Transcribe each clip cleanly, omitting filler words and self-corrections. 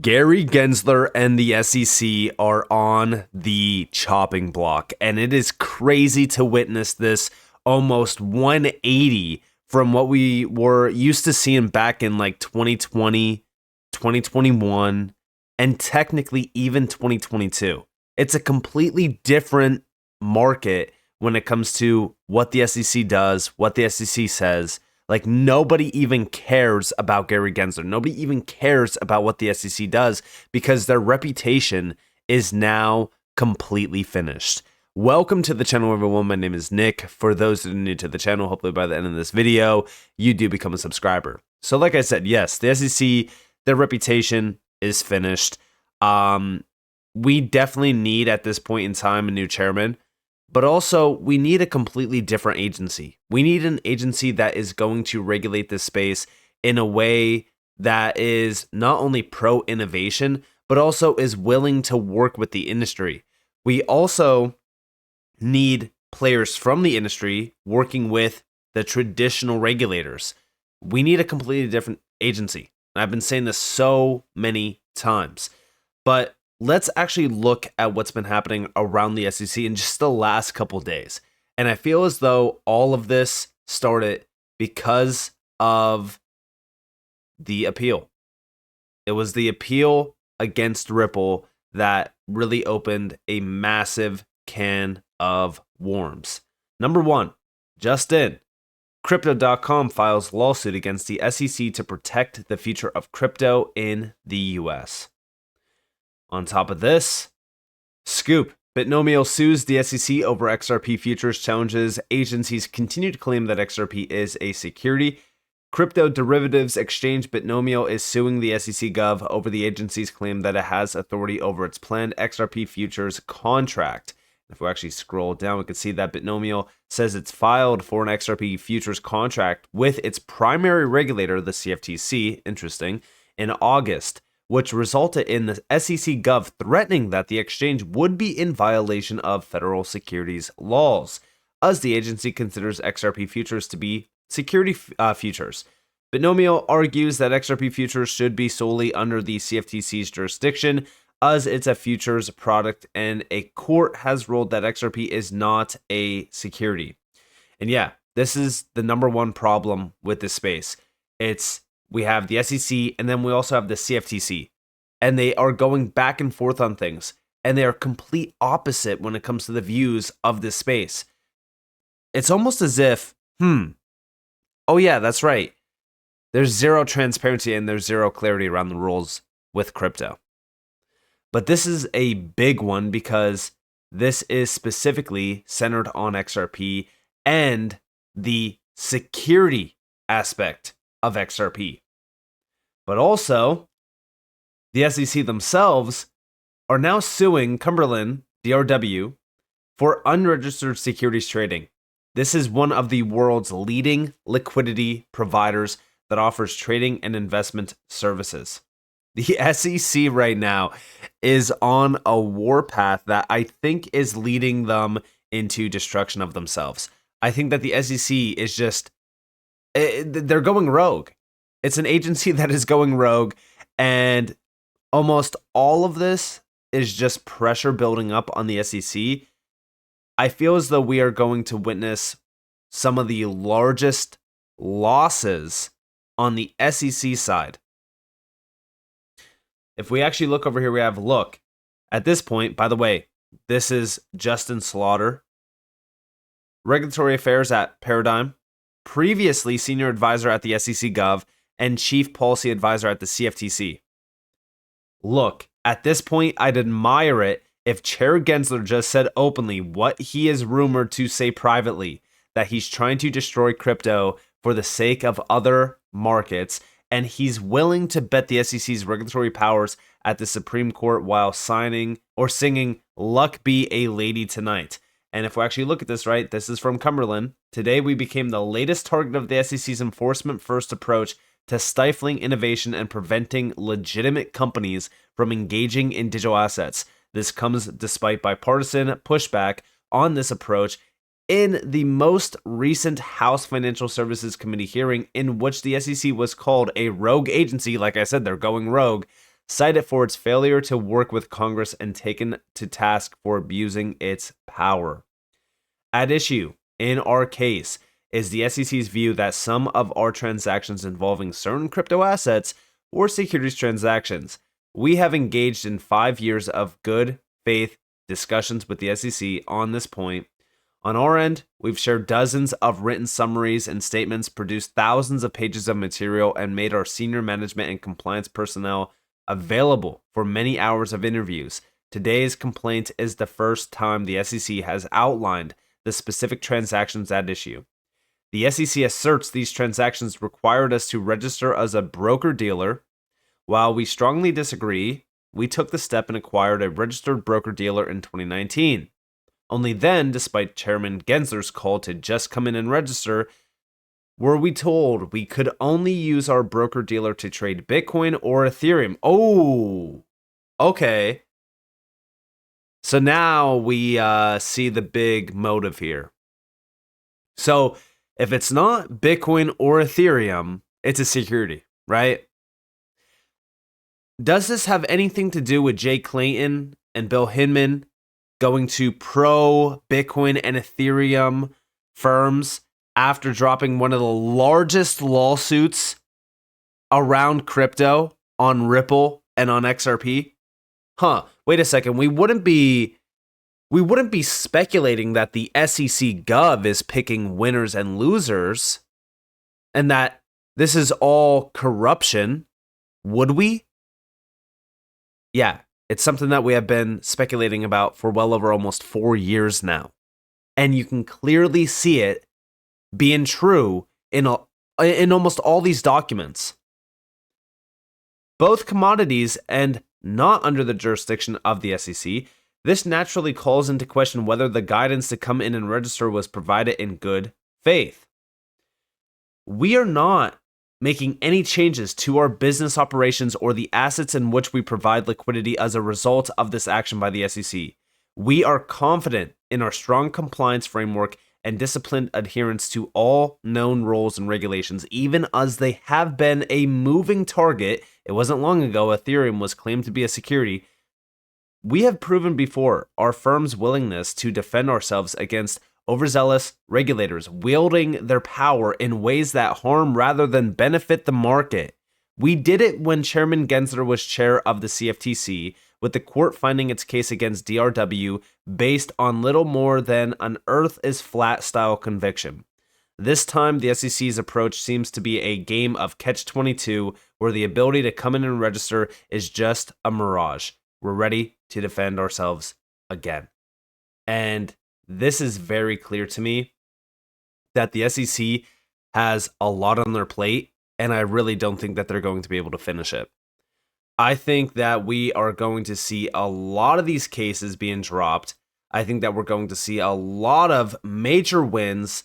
Gary Gensler and the SEC are on the chopping block, and it is crazy to witness this almost 180 from what we were used to seeing back in like 2020, 2021, and technically even 2022. It's a completely different market when it comes to what the SEC does, what the SEC says. Like, nobody even cares about Gary Gensler. Nobody even cares about what the SEC does because their reputation is now completely finished. Welcome to the channel, everyone. My name is Nick. For those that are new to the channel, hopefully by the end of this video, you do become a subscriber. So like I said, yes, the SEC, their reputation is finished. We definitely need, at this point in time, a new chairman. But also, we need a completely different agency. We need an agency that is going to regulate this space in a way that is not only pro-innovation, but also is willing to work with the industry. We also need players from the industry working with the traditional regulators. We need a completely different agency. And I've been saying this so many times. But let's actually look at what's been happening around the SEC in just the last couple of days. And I feel as though all of this started because of the appeal. It was the appeal against Ripple that really opened a massive can of worms. Number one, just in, Crypto.com files lawsuit against the SEC to protect the future of crypto in the US. On top of this, Scoop, Binomial sues the SEC over XRP futures challenges. Agencies continue to claim that XRP is a security. Crypto derivatives exchange Binomial is suing the SEC Gov over the agency's claim that it has authority over its planned XRP futures contract. If we actually scroll down, we can see that Binomial says it's filed for an XRP futures contract with its primary regulator, the CFTC, interesting, in August, which resulted in the SEC Gov threatening that the exchange would be in violation of federal securities laws, as the agency considers XRP futures to be security futures. Binomial argues that XRP futures should be solely under the CFTC's jurisdiction, as it's a futures product, and a court has ruled that XRP is not a security. And yeah, this is the number one problem with this space. We have the SEC, and then we also have the CFTC, and they are going back and forth on things, and they are complete opposite when it comes to the views of this space. It's almost as if, oh yeah, that's right. There's zero transparency and there's zero clarity around the rules with crypto. But this is a big one because this is specifically centered on XRP and the security aspect of XRP. But also, the SEC themselves are now suing CumberlandDRW for unregistered securities trading. This is one of the world's leading liquidity providers that offers trading and investment services. The SEC right now is on a warpath that I think is leading them into destruction of themselves. I think that the SEC is just, they're going rogue. It's an agency that is going rogue, and almost all of this is just pressure building up on the SEC. I feel as though we are going to witness some of the largest losses on the SEC side. If we actually look over here, we have, look, at this point, by the way, this is Justin Slaughter, Regulatory Affairs at Paradigm, previously Senior Advisor at the SEC Gov, and Chief Policy Advisor at the CFTC. Look, at this point, I'd admire it if Chair Gensler just said openly what he is rumored to say privately, that he's trying to destroy crypto for the sake of other markets, and he's willing to bet the SEC's regulatory powers at the Supreme Court while signing or singing "Luck Be a Lady Tonight." And if we actually look at this, right, this is from Cumberland. Today, we became the latest target of the SEC's enforcement-first approach to stifling innovation and preventing legitimate companies from engaging in digital assets. This comes despite bipartisan pushback on this approach in the most recent House Financial Services Committee hearing, in which the SEC was called a rogue agency. Like I said, they're going rogue. cited for its failure to work with Congress and taken to task for abusing its power. At issue, in our case, is the SEC's view that some of our transactions involving certain crypto assets or securities transactions. We have engaged in 5 years of good faith discussions with the SEC on this point. On our end, we've shared dozens of written summaries and statements, produced thousands of pages of material, and made our senior management and compliance personnel available for many hours of interviews. Today's complaint is the first time the SEC has outlined the specific transactions at issue. The SEC asserts these transactions required us to register as a broker-dealer. While we strongly disagree, we took the step and acquired a registered broker-dealer in 2019. Only then, despite Chairman Gensler's call to just come in and register, were we told we could only use our broker-dealer to trade Bitcoin or Ethereum. Oh, okay. So now we see the big motive here. So if it's not Bitcoin or Ethereum, it's a security, right? Does this have anything to do with Jay Clayton and Bill Hinman going to pro-Bitcoin and Ethereum firms after dropping one of the largest lawsuits around crypto on Ripple and on XRP? Wait a second. We wouldn't be speculating that the SEC Gov is picking winners and losers and that this is all corruption, would we? Yeah, it's something that we have been speculating about for well over almost 4 years now. And you can clearly see it being true in almost all these documents. Both commodities and not under the jurisdiction of the SEC, this naturally calls into question whether the guidance to come in and register was provided in good faith. We are not making any changes to our business operations or the assets in which we provide liquidity as a result of this action by the SEC. We are confident in our strong compliance framework and disciplined adherence to all known rules and regulations, even as they have been a moving target. It wasn't long ago Ethereum was claimed to be a security. We have proven before our firm's willingness to defend ourselves against overzealous regulators wielding their power in ways that harm rather than benefit the market. We did it when Chairman Gensler was chair of the CFTC, with the court finding its case against DRW based on little more than an earth is flat style conviction. This time, the SEC's approach seems to be a game of catch-22, where the ability to come in and register is just a mirage. We're ready to defend ourselves again. And this is very clear to me that the SEC has a lot on their plate, and I really don't think that they're going to be able to finish it. I think that we are going to see a lot of these cases being dropped. I think that we're going to see a lot of major wins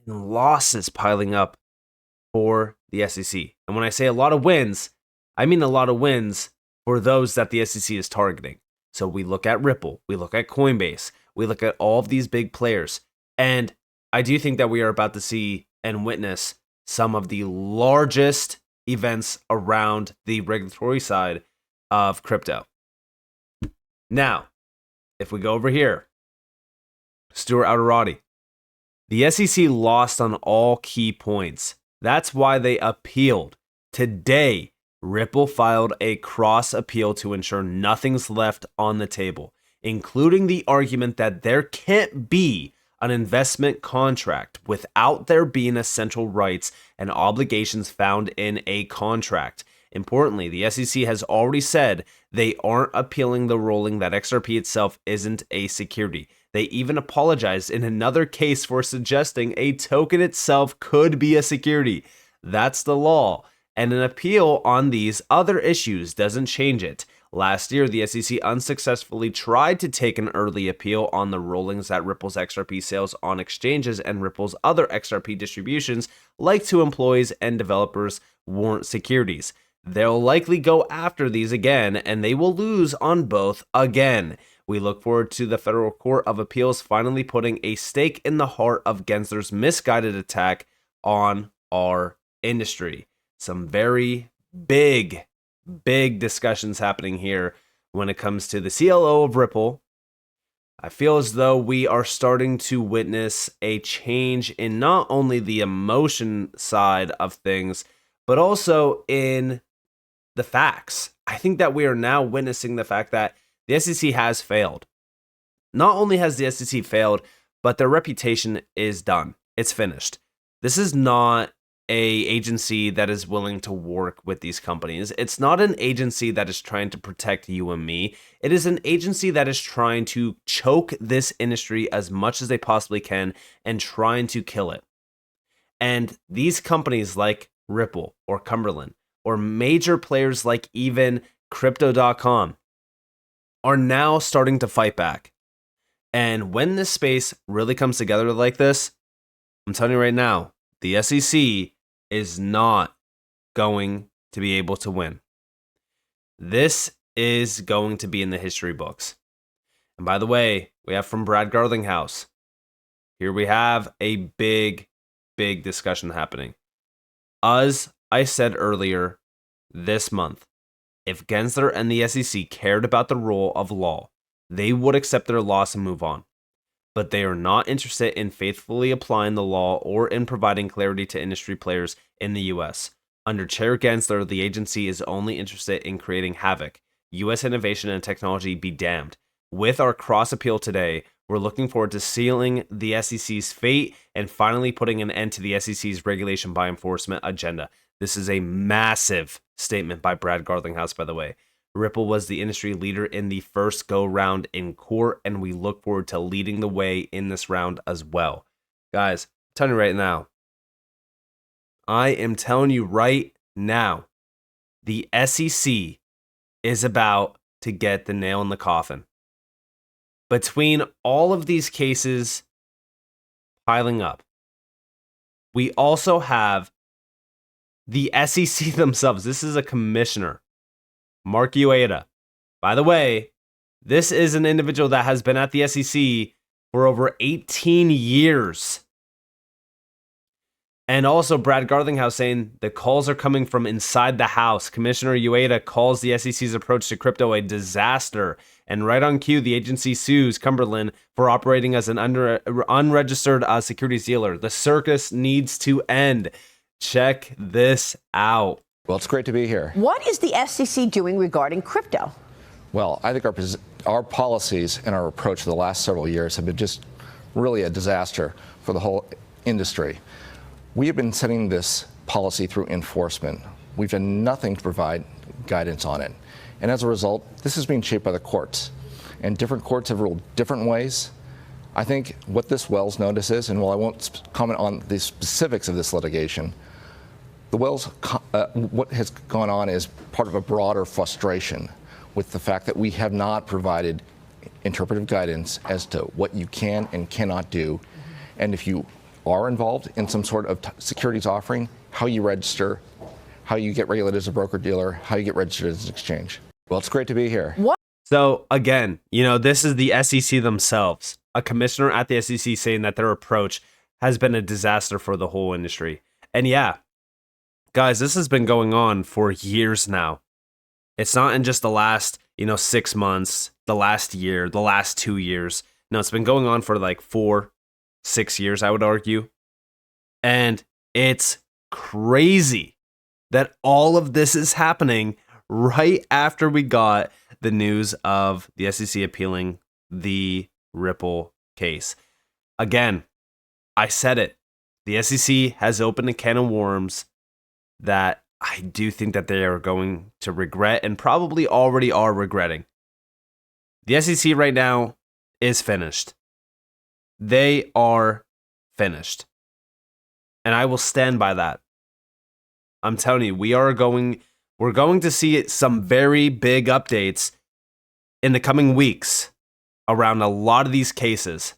and losses piling up for the SEC. And when I say a lot of wins, I mean a lot of wins for those that the SEC is targeting. So we look at Ripple, we look at Coinbase, we look at all of these big players. And I do think that we are about to see and witness some of the largest events around the regulatory side of crypto. Now, if we go over here, Stuart Alderati, the SEC lost on all key points. That's why they appealed. Today, Ripple filed a cross appeal to ensure nothing's left on the table, including the argument that there can't be an investment contract without there being essential rights and obligations found in a contract. Importantly, the SEC has already said they aren't appealing the ruling that XRP itself isn't a security. They even apologized in another case for suggesting a token itself could be a security. That's the law, and an appeal on these other issues doesn't change it. Last year, the SEC unsuccessfully tried to take an early appeal on the rulings that Ripple's XRP sales on exchanges and Ripple's other XRP distributions, like to employees and developers, weren't securities. They'll likely go after these again, and they will lose on both again. We look forward to the Federal Court of Appeals finally putting a stake in the heart of Gensler's misguided attack on our industry. Some very big big discussions happening here when it comes to the CLO of Ripple. I feel as though we are starting to witness a change in not only the emotion side of things, but also in the facts. I think that we are now witnessing the fact that the SEC has failed. Not only has the SEC failed, but their reputation is done. It's finished. This is not an agency that is willing to work with these companies. It's not an agency that is trying to protect you and me. It is an agency that is trying to choke this industry as much as they possibly can and trying to kill it. And these companies like Ripple or Cumberland or major players like even crypto.com are now starting to fight back. And when this space really comes together like this, I'm telling you right now, the SEC is not going to be able to win. This is going to be in the history books. And by the way, we have from Brad Garlinghouse. Here we have a big discussion happening. As I said earlier this month, if Gensler and the SEC cared about the rule of law, they would accept their loss and move on. But they are not interested in faithfully applying the law or in providing clarity to industry players in the US. Under Chair Gensler, the agency is only interested in creating havoc. US innovation and technology be damned. With our cross appeal today, we're looking forward to sealing the SEC's fate and finally putting an end to the SEC's regulation by enforcement agenda. This is a massive statement by Brad Garlinghouse, by the way. Ripple was the industry leader in the first go-round in court, and we look forward to leading the way in this round as well. Guys, I'm telling you right now, the SEC is about to get the nail in the coffin. Between all of these cases piling up, we also have the SEC themselves. This is a commissioner, Mark Ueda. By the way, this is an individual that has been at the SEC for over 18 years. And also Brad Garlinghouse saying the calls are coming from inside the house. Commissioner Ueda calls the SEC's approach to crypto a disaster. And right on cue, the agency sues Cumberland for operating as an unregistered securities dealer. The circus needs to end. Check this out. Well, it's great to be here. What is the SEC doing regarding crypto? Well, I think our policies and our approach for the last several years have been just really a disaster for the whole industry. We have been setting this policy through enforcement. We've done nothing to provide guidance on it. And as a result, this is being shaped by the courts. And different courts have ruled different ways. I think what this Wells notice is, and while I won't comment on the specifics of this litigation, the Wells, what has gone on is part of a broader frustration with the fact that we have not provided interpretive guidance as to what you can and cannot do. And if you are involved in some sort of securities offering, how you register, how you get regulated as a broker-dealer, how you get registered as an exchange. Well, it's great to be here. What? So again, this is the SEC themselves, a commissioner at the SEC saying that their approach has been a disaster for the whole industry. And yeah, guys, this has been going on for years now. It's not in just the last, 6 months, the last year, the last 2 years. No, it's been going on for like 4-6 years, I would argue. And it's crazy that all of this is happening right after we got the news of the SEC appealing the Ripple case. Again, I said it. The SEC has opened a can of worms that I do think that they are going to regret and probably already are regretting. The SEC right now is finished. They are finished. And I will stand by that. I'm telling you, we're going to see some very big updates in the coming weeks around a lot of these cases.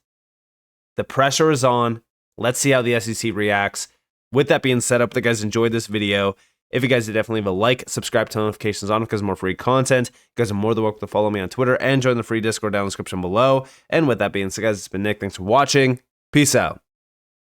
The pressure is on. Let's see how the SEC reacts. With that being said, I hope that you guys enjoyed this video. If you guys did, definitely leave a like, subscribe, turn notifications on because more free content. You guys are more than welcome to follow me on Twitter and join the free Discord down in the description below. And with that being said, guys, it's been Nick. Thanks for watching. Peace out.